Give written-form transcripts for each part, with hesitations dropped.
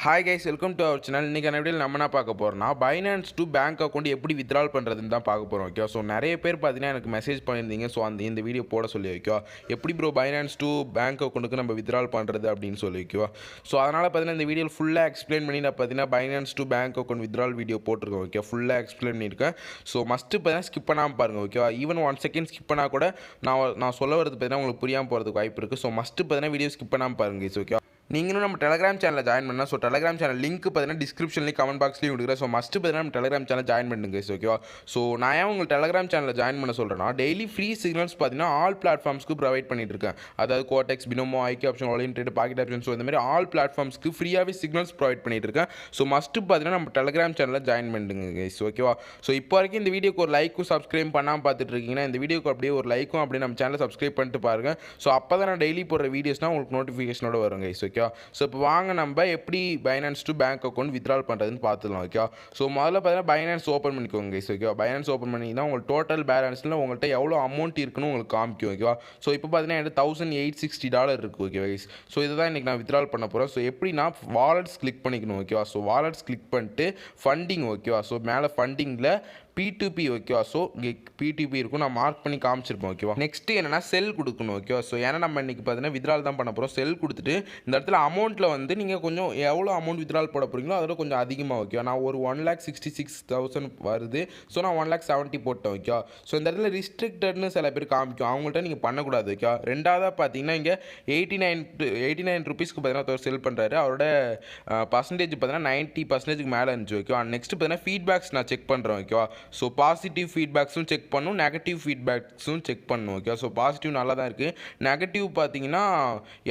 Hi guys, welcome to our channel. இன்னைக்கு என்ன வீடியோல நம்ம என்ன பார்க்க போறோம்னா Binance to bank account எப்படி withdrawal பண்றதுன்னு தான் பார்க்க போறோம். ஓகே. சோ நிறைய பேர் பாத்தீங்கன்னா எனக்கு மெசேஜ் பண்ணிருந்தீங்க. சோ இந்த வீடியோ போட சொல்லி ஓகே. எப்படி bro Binance to bank accountக்கு நம்ம withdrawal பண்றது அப்படினு சொல்லி ஓகே. சோ அதனால பாத்தீங்கன்னா இந்த வீடியோல ஃபுல்லா எக்ஸ்பிளைன் பண்ணி நான் பாத்தீங்கன்னா Binance to bank account withdrawal video போட்டுருக்கேன். ஓகே. ஃபுல்லா எக்ஸ்பிளைன் பண்ணிருக்கேன். சோ மஸ்ட் பாத்தீங்கன்னா ஸ்கிப் பண்ணாம பாருங்க. ஓகே. ஈவன் 1 செகண்ட் ஸ்கிப் பண்ணா கூட நான் சொல்ல வரது பாத்தீங்கன்னா உங்களுக்கு புரியாம போறதுக்கு வாய்ப்பு இருக்கு. சோ மஸ்ட் பாத்தீங்கன்னா வீடியோ ஸ்கிப் பண்ணாம பாருங்க. ஓகே. நீங்களும் நம்ம டெலகிராம் சேனலில் ஜாயின் பண்ணலாம். ஸோ டெலகிராம் சேனல் லிங்க் பார்த்தீங்கன்னா டிஸ்கிரிப்ஷன்லேயும் கமெண்ட் பாக்ஸ்லேயும் கொடுக்குறேன். ஸோ மஸ்ட்டு பார்த்தீங்கன்னா நம்ம டெலகிராம் சேனல் ஜாயின் பண்ணுங்க. ஓகேவா. ஸோ நான் ஏன் உங்கள் டெலகிராம் சேனலில் ஜாயின் பண்ண சொல்கிறேன்னா டெய்லி ஃப்ரீ சிக்னல்ஸ் பார்த்தீங்கன்னா ஆல் பிளாட்ஃபார்ம்ஸ்க்கு ப்ரொவைட் பண்ணிட்டு இருக்கேன். அதாவது Quotex, Binomo, IQ option, Olymp Trade, pocket option, so இந்த மாதிரி ஆல் பிளாட்ஃபார்ம்ஸ்க்கு ஃப்ரீயாகவே சிக்னல்ஸ் ப்ரொவைட் பண்ணிட்டு இருக்கேன். ஸோ மஸ்ட்டு பார்த்தீங்கன்னா நம்ம டெலகிராம் சேனலில் ஜாயின் பண்ணுங்க கைஸ். ஓகேவா. ஸோ இப்போ வரைக்கும் இந்த வீடியோக்கு ஒரு லைக்கும் சப்ஸ்கிரைப் பண்ணாமல் பார்த்துட்டு இருக்கீங்கன்னா இந்த வீடியோக்கு அப்படியே ஒரு லைக்கும் அப்படியே நம்ம சேனலை சப்ஸ்கிரைப் பண்ணிட்டு பாருங்க. ஸோ அப்போ தான் நான் டெய்லி போடுற வீடியோஸ்னால் உங்களுக்கு நோட்டிஃபிகேஷனோட வரும் கைஸ். ஓகே. ஸோ இப்போ வாங்க நம்ம எப்படி Binance to bank account withdrawal பண்ணுறதுன்னு பார்த்துக்கலாம். ஓகே. ஸோ முதல்ல பார்த்தீங்கன்னா Binance ஓப்பன் பண்ணிக்கோங்க கைஸ். ஓகே. Binance ஓப்பன் பண்ணிங்கன்னா உங்களுக்கு டோட்டல் பேலன்ஸில் உங்கள்கிட்ட எவ்வளோ அமௌண்ட் இருக்குன்னு உங்களுக்கு காமிக்கும். ஓகேவா. ஸோ இப்போ பார்த்தீங்கன்னா என்கிட்ட $1860 இருக்குது. Okay guys. ஸோ இதுதான் இன்றைக்கி நான் withdrawal பண்ண போகிறேன். ஸோ எப்படின்னா வாலெட்ஸ் கிளிக் பண்ணிக்கணும். ஓகேவா. ஸோ வாலெட்ஸ் கிளிக் பண்ணிட்டு ஃபண்டிங். ஓகேவா. ஸோ மேலே ஃபண்டிங்கில் P2P. ஓகேவா. ஸோ இங்கே P2P இருக்கும், நான் மார்க் பண்ணி காமிச்சிருப்போம். ஓகேவா. நெக்ஸ்ட்டு என்னென்னா செல் கொடுக்கணும். ஓகேவா. ஸோ ஏன்னா நம்ம இன்றைக்கி பார்த்தீங்கன்னா வித்ட்ரால் தான் பண்ண போகிறோம். செல் கொடுத்துட்டு இந்த இடத்துல அமௌண்ட்டில் வந்து நீங்கள் கொஞ்சம் எவ்வளோ அமௌண்ட் வித்ட்ரால் போட போகிறீங்களோ அதோட கொஞ்சம் அதிகமாக. ஓகேவா. நான் ஒரு 1,66,000 வருது. ஸோ நான் 1,70,000 போட்டேன். ஓகேவா. ஸோ இந்த இடத்துல ரிஸ்ட்ரிக்டட்னு சில பேர் காமிக்கும், அவங்கள்ட்ட நீங்கள் பண்ணக்கூடாது. ஓகேவா. ரெண்டாவதாக பார்த்தீங்கன்னா இங்கே 89 ருபீஸ்க்கு பார்த்தீங்கன்னா செல் பண்ணுறாரு. அவரோட பர்சன்டேஜ் பார்த்தீங்கன்னா 90% மேலே இருந்துச்சு. ஓகேவா. நெக்ஸ்ட் பார்த்தீங்கன்னா ஃபீட்பேக்ஸ் நான் செக் பண்ணுறேன். ஓகேவா. ஸோ பாசிட்டிவ் ஃபீட்பேக்ஸும் செக் பண்ணும், நெகட்டிவ் ஃபீட்பேக்ஸும் செக் பண்ணும். ஓகே. ஸோ பாசிட்டிவ் நல்லா தான் இருக்குது. நெகட்டிவ் பார்த்தீங்கன்னா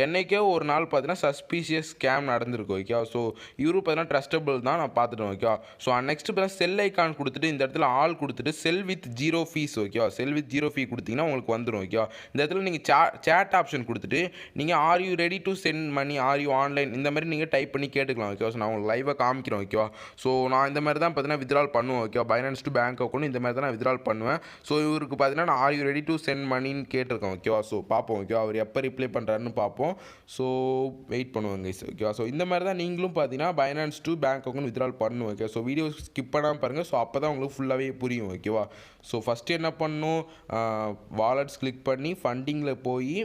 என்னைக்கே ஒரு நாள் பார்த்தீங்கன்னா சஸ்பீஷியஸ் ஸ்கேம் நடந்திருக்கு. ஓகே. ஸோ இவரு பார்த்தீங்கன்னா ட்ரஸ்டபிள் தான், நான் பார்த்துட்டேன். ஓகே. ஸோ நெக்ஸ்ட் பார்த்தீங்கன்னா செல் ஐக்கான் கொடுத்துட்டு இந்த இடத்துல ஆல் கொடுத்துட்டு sell with 0 fees. Okay. Sell with 0 fee கொடுத்தீங்கன்னா உங்களுக்கு வந்துடும். ஓகே. இந்த இடத்துல நீங்கள் சேட் ஆப்ஷன் கொடுத்துட்டு நீங்கள் are you ready to send money, are you online, இந்த மாதிரி நீங்கள் டைப் பண்ணி கேட்டுக்கலாம். ஓகே. ஸோ நான் உங்களுக்கு லைவாக காமிக்கிறேன். ஓகே. ஸோ நான் இந்த மாதிரி தான் பார்த்தீங்கன்னா வித்ட்ரால் பண்ணுவேன். Okay. Binance to bank account இந்த மாதிரி தான் நான் வித்ட்ரால் பண்ணுவேன். ஸோ இவருக்கு பார்த்தீங்கன்னா நான் are you ready to send மணின்னு கேட்டிருக்கேன். ஓகேவா. ஸோ பார்ப்போம். ஓகே. அவர் எப்போ ரிப்ளை பண்ணுறாருன்னு பார்ப்போம். ஸோ வெயிட் பண்ணுவோம் கைஸ். ஓகேவா. ஸோ இந்த மாதிரி தான் நீங்களும் பார்த்தீங்கன்னா Binance to bank account withdrawal பண்ணணும். ஓகே. ஸோ வீடியோ ஸ்கிப் பண்ணாமல் பாருங்கள். ஸோ அப்போ தான் உங்களுக்கு ஃபுல்லாகவே புரியும். ஓகேவா. ஸோ ஃபஸ்ட்டு என்ன பண்ணணும், வாலெட்ஸ் கிளிக் பண்ணி ஃபண்டிங்கில் போய்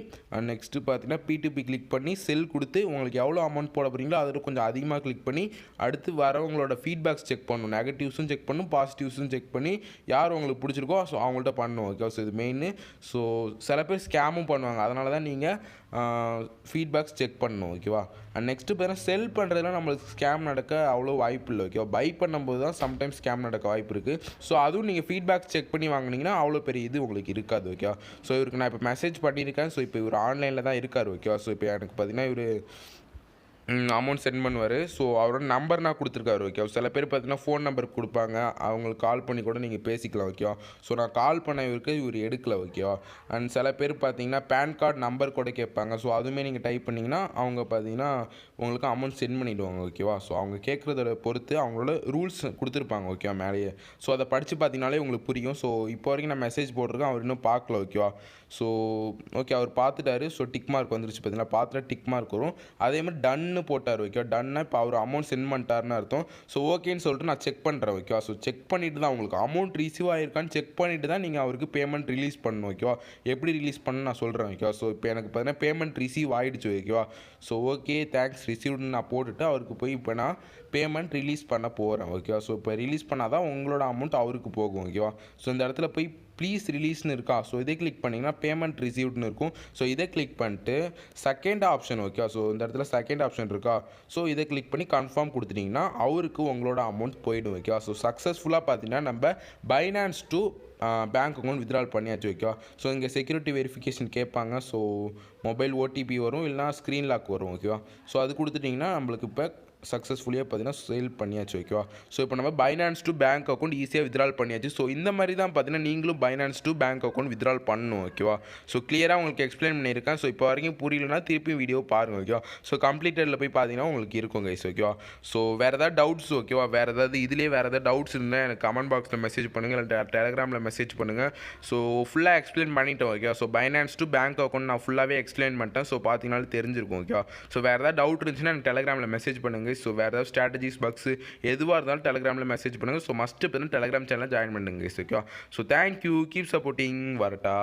நெக்ஸ்ட்டு பார்த்தீங்கன்னா P2P கிளிக் பண்ணி செல் கொடுத்து உங்களுக்கு எவ்வளோ அமௌண்ட் போட போகிறீங்களோ அதில் கொஞ்சம் அதிகமாக கிளிக் பண்ணி அடுத்து வரவங்களோட ஃபீட்பேக்ஸ் செக் பண்ணணும், நெகட்டிவ்ஸும் செக் பண்ணணும், பாசிட்டிவ்ஸும் செக் பண்ணி யார் உங்களுக்கு பிடிச்சிருக்கோ ஸோ அவங்கள்ட்ட பண்ணணும். ஓகே. ஸோ இது மெயின். ஸோ சில பேர் ஸ்கேமும் பண்ணுவாங்க, அதனால தான் நீங்கள் ஃபீட்பேக்ஸ் செக் பண்ணணும். ஓகேவா. அண்ட் நெக்ஸ்ட்டு பார்த்தீங்கன்னா செல் பண்ணுறதுலாம் நம்மளுக்கு ஸ்கேம் நடக்க அவ்வளோ வாய்ப்பு இல்லை. ஓகேவா. பை பண்ணும்போது தான் சம்டைம்ஸ் ஸ்கேம் நடக்க வாய்ப்பு இருக்குது. ஸோ அதுவும் நீங்கள் ஃபீட்பேக் செக் பண்ணி வாங்கினீங்கன்னா அவ்வளோ பெரிய இது உங்களுக்கு இருக்காது. ஓகேவா. ஸோ இவருக்கு நான் இப்போ மெசேஜ் பண்ணியிருக்கேன். ஸோ இப்போ இவர் ஆன்லைனில் தான் இருக்கார். ஓகேவா. ஸோ இப்போ எனக்கு பார்த்தீங்கன்னா இவர் அமௌண்ட் சென்ட் பண்ணுவார். ஸோ அவரோட நம்பர் நான் கொடுத்துருக்காரு. ஓகே. சில பேர் பார்த்தீங்கன்னா ஃபோன் நம்பர் கொடுப்பாங்க, அவங்களுக்கு கால் பண்ணி கூட நீங்கள் பேசிக்கலாம். ஓகேவா. ஸோ நான் கால் பண்ண இவர் எடுக்கல. ஓகேவா. அண்ட் சில பேர் பார்த்தீங்கன்னா பேன் கார்டு நம்பர் கூட கேட்பாங்க. ஸோ அதுவுமே நீங்கள் டைப் பண்ணிங்கன்னா அவங்க பார்த்தீங்கன்னா உங்களுக்கு அமௌண்ட் சென்ட் பண்ணிவிடுவாங்க. ஓகேவா. ஸோ அவங்க கேட்குறத பொறுத்து அவங்களோட ரூல்ஸ் கொடுத்துருப்பாங்க. ஓகேவா. மேலேயே. ஸோ அதை படித்து பார்த்தீங்கனாலே உங்களுக்கு புரியும். ஸோ இப்போ வரைக்கும் நான் மெசேஜ் போட்டிருக்கேன், அவர் இன்னும் பார்க்கல. ஓகேவா. ஸோ ஓகே அவர் பார்த்துட்டாரு. ஸோ டிக் மார்க் வந்துருச்சு பார்த்தீங்கன்னா, பார்த்துட்டு டிக் மார்க் வரும். அதே மாதிரி டன்னு போட்டார். ஓகே. டன்னா இப்போ அவர் அமௌண்ட் சென்ட் பண்ணிட்டாருன்னு அர்த்தம். ஸோ ஓகேன்னு சொல்லிட்டு நான் செக் பண்ணுறேன். ஓகேவா. ஸோ செக் பண்ணிவிட்டு தான் உங்களுக்கு அமௌண்ட் ரிசீவ் ஆகிருக்கான்னு செக் பண்ணிவிட்டு தான் நீங்கள் அவருக்கு பேமெண்ட் ரிலீஸ் பண்ணணும். ஓகேவா. எப்படி ரிலீஸ் பண்ணணும் நான் சொல்கிறேன். ஓகேவா. ஸோ இப்போ எனக்கு பார்த்தீங்கன்னா பேமெண்ட் ரிசீவ் ஆகிடுச்சு. ஓகேவா. ஸோ ஓகே தேங்க்ஸ் ரிசீவ்டுன்னு நான் போட்டுட்டு அவருக்கு போய் இப்போ நான் பேமெண்ட் ரிலீஸ் பண்ண போகிறேன். ஓகேவா. ஸோ இப்போ ரிலீஸ் பண்ணால் தான் உங்களோட அமௌண்ட் அவருக்கு போகும். ஓகேவா. ஸோ இந்த இடத்துல போய் ப்ளீஸ் ரிலீஸ்னு இருக்கா. ஸோ இதை கிளிக் பண்ணிங்கன்னா பேமெண்ட் ரிசீவ்டுன்னு இருக்கும். ஸோ இதை கிளிக் பண்ணிட்டு செகண்ட் ஆப்ஷன். ஓகே. ஸோ இந்த இடத்துல செகண்ட் ஆப்ஷன் இருக்கா. ஸோ இதை கிளிக் பண்ணி கன்ஃபார்ம் கொடுத்துட்டிங்கன்னா அவருக்கு உங்களோட அமௌண்ட் போயிடும். ஓகேவா. ஸோ சக்ஸஸ்ஃபுல்லாக பார்த்தீங்கன்னா நம்ம Binance to bank account withdrawal பண்ணியாச்சு. ஓகேவா. ஸோ இங்கே செக்யூரிட்டி வெரிஃபிகேஷன் கேட்பாங்க. ஸோ மொபைல் OTP வரும், இல்லைனா ஸ்க்ரீன் லாக் வரும். ஓகேவா. ஸோ அது கொடுத்துட்டிங்கன்னா நம்மளுக்கு இப்போ சக்ஸஸ்ஃபுல்லியாக பார்த்தீங்கன்னா சேல் பண்ணியாச்சு. ஓகேவா. ஸோ இப்போ நம்ம Binance to bank account ஈஸியாக வித்ட்ரால் பண்ணியாச்சு. ஸோ இந்த மாதிரி தான் பார்த்தீங்கன்னா நீங்களும் Binance to bank account withdrawal பண்ணணும். ஓகேவா. ஸோ கிளியராக உங்களுக்கு எக்ஸ்பிளைன் பண்ணியிருக்கேன். ஸோ இப்போ வரைக்கும் புரியலனா திருப்பி வீடியோ பாருங்கள். ஓகேவா. ஸோ கம்ப்ளீட்டடில் போய் பார்த்தீங்கன்னா உங்களுக்கு இருக்கும் கைஸ். ஓகேவா. ஸோ வேறு ஏதாவது டவுட்ஸ், ஓகேவா, வேறு ஏதாவது இதிலே வேறு ஏதாவது டவுட்ஸ் இருந்தால் எனக்கு கமெண்ட் பாக்ஸில் மெசேஜ் பண்ணுங்கள், இல்லை டெலகிராமில் மெசேஜ் பண்ணுங்கள். ஸோ ஃபுல்லாக எக்ஸ்பிளைன் பண்ணிட்டேன். ஓகேவா. So Binance to bank account நான் ஃபுல்லாகவே எக்ஸ்பிளைன் பண்ணிட்டேன். ஸோ பார்த்தீங்கன்னாலும் தெரிஞ்சிருக்கும். ஓகேவா. ஸோ வேறு ஏதாவது டவுட் இருந்துச்சுன்னா எனக்கு டெலகிராமில் மெசேஜ் பண்ணுங்கள். பண்ணுங்கள். ஸோ வேறு ஏதாவது ஸ்ட்ராட்டஜிஸ் பக்ஸு எதுவாக இருந்தாலும் டெலிகிராமில் மெசேஜ் பண்ணுங்கள். ஸோ மஸ்ட்டு இப்போ டெலிகிராம் சேனலில் ஜாயின் பண்ணுங்க. Okay, so thank you, keep supporting, வரட்டா.